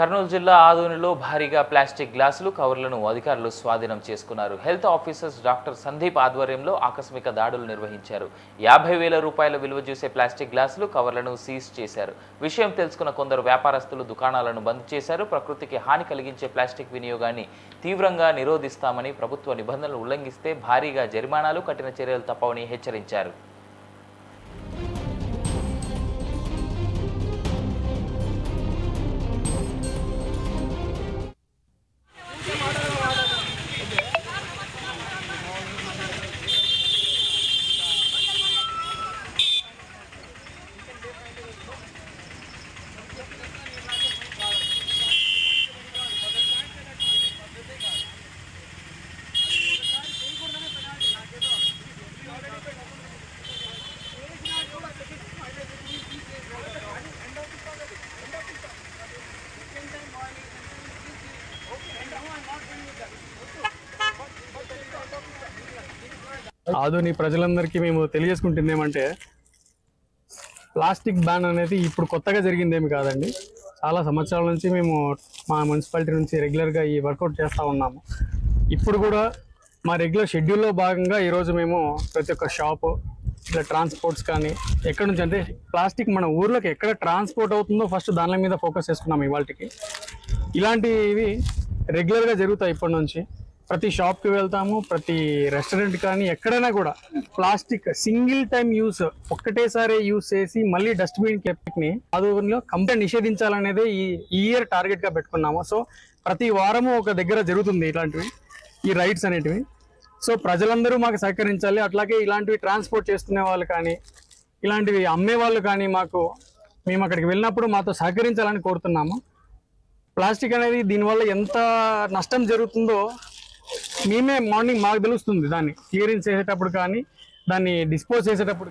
కర్నూలు జిల్లా ఆదోనిలో భారీగా ప్లాస్టిక్ గ్లాసులు కవర్లను అధికారులు స్వాధీనం చేసుకున్నారు. హెల్త్ ఆఫీసర్స్ డాక్టర్ సందీప్ ఆధ్వర్యంలో ఆకస్మిక దాడులు నిర్వహించారు. 50,000 రూపాయల విలువ చేసే ప్లాస్టిక్ గ్లాసులు కవర్లను సీజ్ చేశారు. విషయం తెలుసుకున్న కొందరు వ్యాపారస్తులు దుకాణాలను బంద్ చేశారు. ప్రకృతికి హాని కలిగించే ప్లాస్టిక్ వినియోగాన్ని తీవ్రంగా నిరోధిస్తామని, ప్రభుత్వ నిబంధనలు ఉల్లంఘిస్తే భారీగా జరిమానాలు, కఠిన చర్యలు తప్పవని హెచ్చరించారు. ఆధునిక ప్రజలందరికీ మేము తెలియజేసుకుంటుంది ఏమంటే, ప్లాస్టిక్ బ్యాన్ అనేది ఇప్పుడు కొత్తగా జరిగిందేమి కాదండి. చాలా సంవత్సరాల నుంచి మేము మా మున్సిపాలిటీ నుంచి రెగ్యులర్గా ఈ వర్కౌట్ చేస్తూ ఉన్నాము. ఇప్పుడు కూడా మా రెగ్యులర్ షెడ్యూల్లో భాగంగా ఈరోజు మేము ప్రతి ఒక్క షాపు, ఇట్లా ట్రాన్స్పోర్ట్స్ కానీ ఎక్కడి నుంచి అంటే ప్లాస్టిక్ మన ఊర్లోకి ఎక్కడ ట్రాన్స్పోర్ట్ అవుతుందో ఫస్ట్ దాని మీద ఫోకస్ చేసుకున్నాము. ఇవాళకి ఇలాంటివి రెగ్యులర్గా జరుగుతాయి. ఇప్పటి నుంచి ప్రతి షాప్కి వెళ్తాము, ప్రతి రెస్టారెంట్ కానీ ఎక్కడైనా కూడా ప్లాస్టిక్ సింగిల్ టైం యూస్ ఒక్కటేసారి యూస్ చేసి మళ్ళీ డస్ట్బిన్ ఆదోనిలో కంప్లీట్ నిషేధించాలనేది ఈ ఇయర్ టార్గెట్గా పెట్టుకున్నాము. సో ప్రతి వారము ఒక దగ్గర జరుగుతుంది ఇలాంటివి, ఈ రైడ్స్ అనేటివి. సో ప్రజలందరూ మాకు సహకరించాలి. అట్లాగే ఇలాంటివి ట్రాన్స్పోర్ట్ చేసుకునే వాళ్ళు కానీ, ఇలాంటివి అమ్మే వాళ్ళు కానీ మేము అక్కడికి వెళ్ళినప్పుడు మాతో సహకరించాలని కోరుతున్నాము. ప్లాస్టిక్ అనేది దీనివల్ల ఎంత నష్టం జరుగుతుందో మేమే మార్నింగ్ మాకు తెలుస్తుంది. దాన్ని క్లియరెన్స్ చేసేటప్పుడు కానీ, దాన్ని డిస్పోజ్ చేసేటప్పుడు